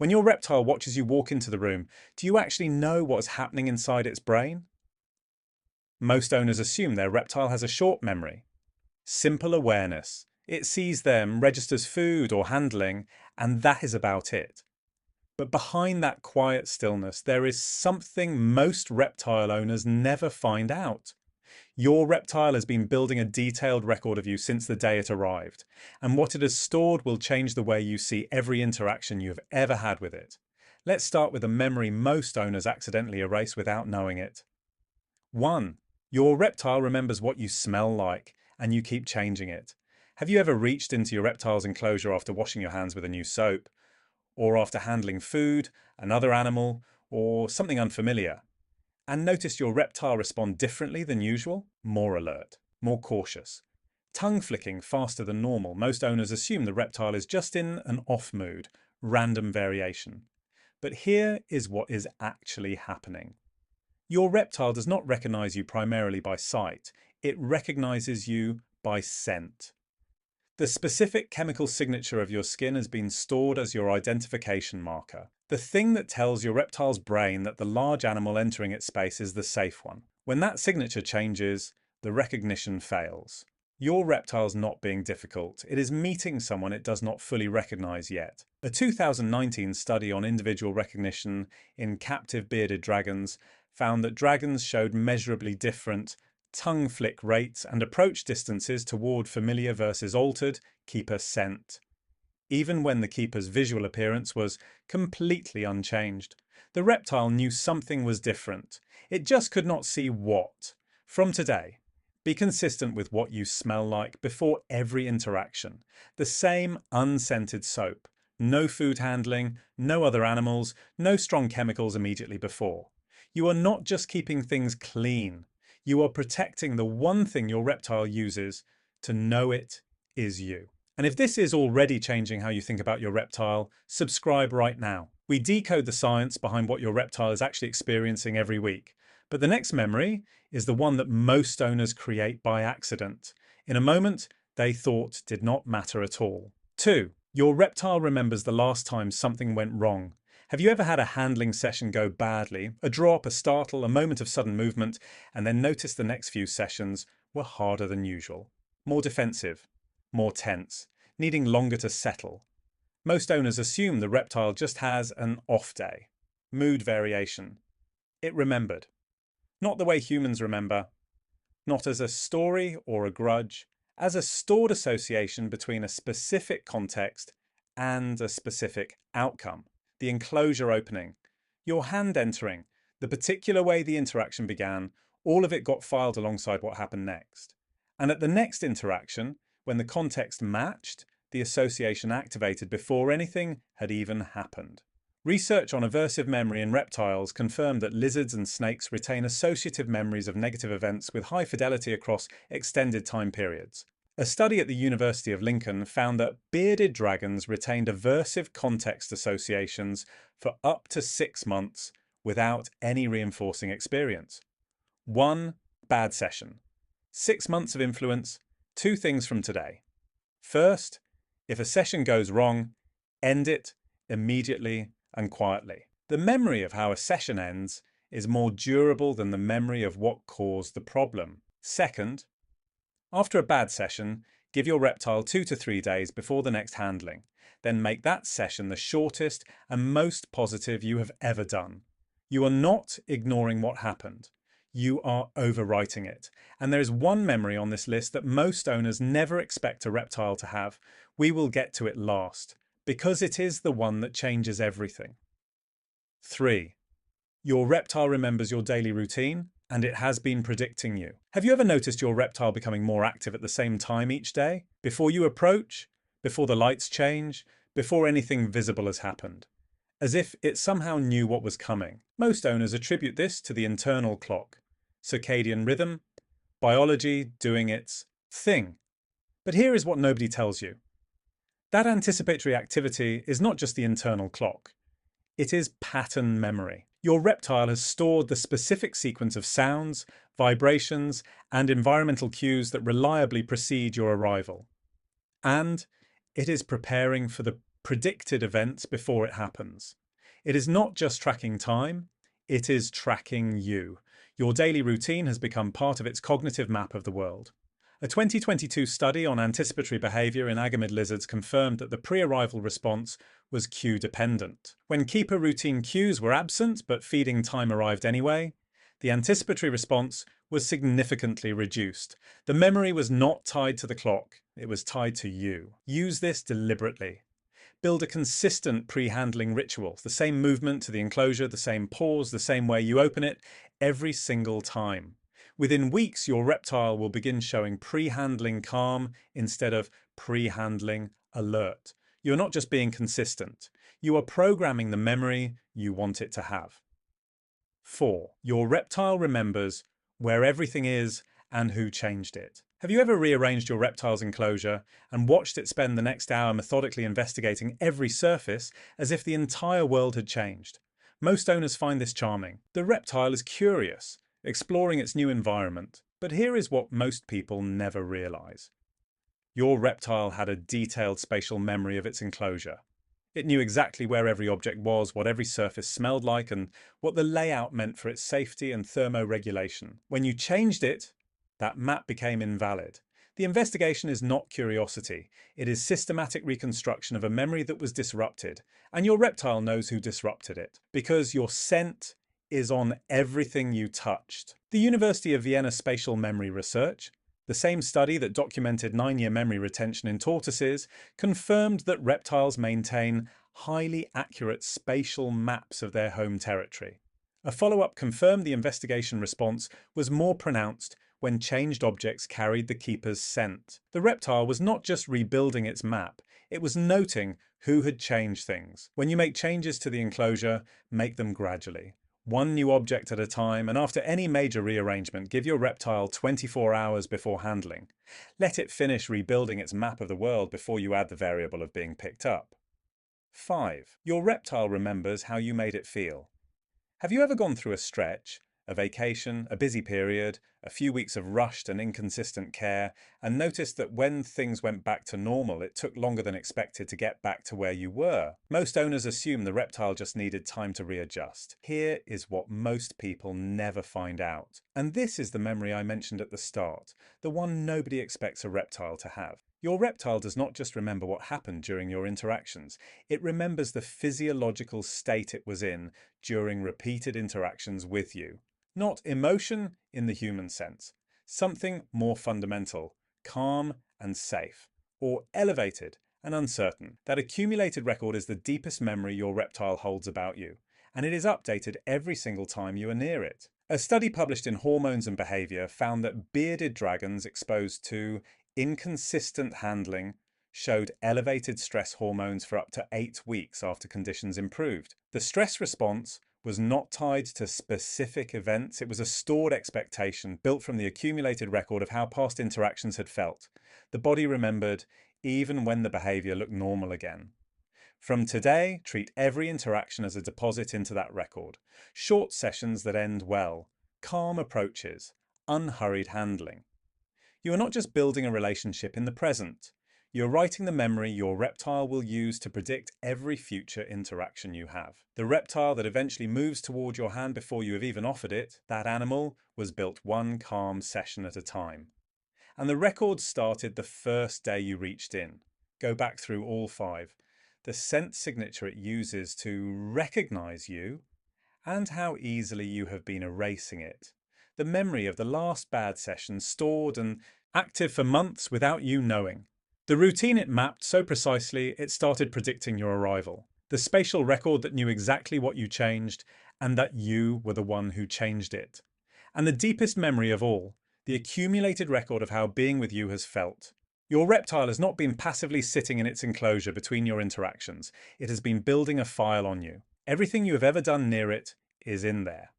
When your reptile watches you walk into the room, do you actually know what's happening inside its brain? Most owners assume their reptile has a short memory. Simple awareness. It sees them, registers food or handling, and that is about it. But behind that quiet stillness, there is something most reptile owners never find out. Your reptile has been building a detailed record of you since the day it arrived, and what it has stored will change the way you see every interaction you have ever had with it. Let's start with a memory most owners accidentally erase without knowing it. 1. Your reptile remembers what you smell like, and you keep changing it. Have you ever reached into your reptile's enclosure after washing your hands with a new soap, or after handling food, another animal, or something unfamiliar, and noticed your reptile respond differently than usual? More alert, more cautious. Tongue flicking faster than normal. Most owners assume the reptile is just in an off mood, random variation. But here is what is actually happening. Your reptile does not recognize you primarily by sight. It recognizes you by scent. The specific chemical signature of your skin has been stored as your identification marker. The thing that tells your reptile's brain that the large animal entering its space is the safe one. When that signature changes, the recognition fails. Your reptile's not being difficult. It is meeting someone it does not fully recognize yet. A 2019 study on individual recognition in captive bearded dragons found that dragons showed measurably different tongue flick rates and approach distances toward familiar versus altered keeper scent, even when the keeper's visual appearance was completely unchanged. The reptile knew something was different. It just could not see what. From today, be consistent with what you smell like before every interaction. The same unscented soap. No food handling, no other animals, no strong chemicals immediately before. You are not just keeping things clean. You are protecting the one thing your reptile uses to know it is you. And if this is already changing how you think about your reptile, subscribe right now. We decode the science behind what your reptile is actually experiencing every week. But the next memory is the one that most owners create by accident, in a moment they thought did not matter at all. 2. Your reptile remembers the last time something went wrong. Have you ever had a handling session go badly, a drop, a startle, a moment of sudden movement, and then noticed the next few sessions were harder than usual? More defensive, more tense, needing longer to settle. Most owners assume the reptile just has an off day, mood variation. It remembered. Not the way humans remember, not as a story or a grudge, as a stored association between a specific context and a specific outcome. The enclosure opening, your hand entering, the particular way the interaction began, all of it got filed alongside what happened next. And at the next interaction, when the context matched, the association activated before anything had even happened. Research on aversive memory in reptiles confirmed that lizards and snakes retain associative memories of negative events with high fidelity across extended time periods. A study at the University of Lincoln found that bearded dragons retained aversive context associations for up to 6 months without any reinforcing experience. 1 bad session. 6 months of influence, 2 things from today. First, if a session goes wrong, end it immediately and quietly. The memory of how a session ends is more durable than the memory of what caused the problem. Second, after a bad session, give your reptile 2 to 3 days before the next handling. Then make that session the shortest and most positive you have ever done. You are not ignoring what happened. You are overwriting it. And there is one memory on this list that most owners never expect a reptile to have. We will get to it last, because it is the one that changes everything. 3. Your reptile remembers your daily routine, and it has been predicting you. Have you ever noticed your reptile becoming more active at the same time each day? Before you approach, before the lights change, before anything visible has happened. As if it somehow knew what was coming. Most owners attribute this to the internal clock. Circadian rhythm, biology doing its thing. But here is what nobody tells you. That anticipatory activity is not just the internal clock. It is pattern memory. Your reptile has stored the specific sequence of sounds, vibrations, and environmental cues that reliably precede your arrival. And it is preparing for the predicted events before it happens. It is not just tracking time, it is tracking you. Your daily routine has become part of its cognitive map of the world. A 2022 study on anticipatory behaviour in agamid lizards confirmed that the pre-arrival response was cue dependent. When keeper routine cues were absent but feeding time arrived anyway, the anticipatory response was significantly reduced. The memory was not tied to the clock, it was tied to you. Use this deliberately. Build a consistent pre-handling ritual, the same movement to the enclosure, the same pause, the same way you open it, every single time. Within weeks, your reptile will begin showing pre-handling calm instead of pre-handling alert. You're not just being consistent, you are programming the memory you want it to have. 4. Your reptile remembers where everything is and who changed it. Have you ever rearranged your reptile's enclosure and watched it spend the next hour methodically investigating every surface as if the entire world had changed? Most owners find this charming. The reptile is curious, exploring its new environment. But here is what most people never realize. Your reptile had a detailed spatial memory of its enclosure. It knew exactly where every object was, what every surface smelled like, and what the layout meant for its safety and thermoregulation. When you changed it, that map became invalid. The investigation is not curiosity. It is systematic reconstruction of a memory that was disrupted, and your reptile knows who disrupted it, because your scent is on everything you touched. The University of Vienna Spatial Memory Research, the same study that documented 9-year memory retention in tortoises, confirmed that reptiles maintain highly accurate spatial maps of their home territory. A follow-up confirmed the investigation response was more pronounced when changed objects carried the keeper's scent. The reptile was not just rebuilding its map, it was noting who had changed things. When you make changes to the enclosure, make them gradually. One new object at a time, and after any major rearrangement, give your reptile 24 hours before handling. Let it finish rebuilding its map of the world before you add the variable of being picked up. 5. Your reptile remembers how you made it feel. Have you ever gone through a stretch, a vacation, a busy period, a few weeks of rushed and inconsistent care, and noticed that when things went back to normal, it took longer than expected to get back to where you were? Most owners assume the reptile just needed time to readjust. Here is what most people never find out. And this is the memory I mentioned at the start, the one nobody expects a reptile to have. Your reptile does not just remember what happened during your interactions, it remembers the physiological state it was in during repeated interactions with you. Not emotion in the human sense, something more fundamental, calm and safe, or elevated and uncertain. That accumulated record is the deepest memory your reptile holds about you, and it is updated every single time you are near it. A study published in Hormones and Behavior found that bearded dragons exposed to inconsistent handling showed elevated stress hormones for up to 8 weeks after conditions improved. The stress response was not tied to specific events, it was a stored expectation built from the accumulated record of how past interactions had felt. The body remembered even when the behaviour looked normal again. From today, treat every interaction as a deposit into that record. Short sessions that end well, calm approaches, unhurried handling. You are not just building a relationship in the present. You're writing the memory your reptile will use to predict every future interaction you have. The reptile that eventually moves toward your hand before you have even offered it, that animal was built one calm session at a time. And the record started the first day you reached in. Go back through all 5. The scent signature it uses to recognize you and how easily you have been erasing it. The memory of the last bad session stored and active for months without you knowing. The routine it mapped so precisely it started predicting your arrival. The spatial record that knew exactly what you changed and that you were the one who changed it. And the deepest memory of all, the accumulated record of how being with you has felt. Your reptile has not been passively sitting in its enclosure between your interactions. It has been building a file on you. Everything you have ever done near it is in there.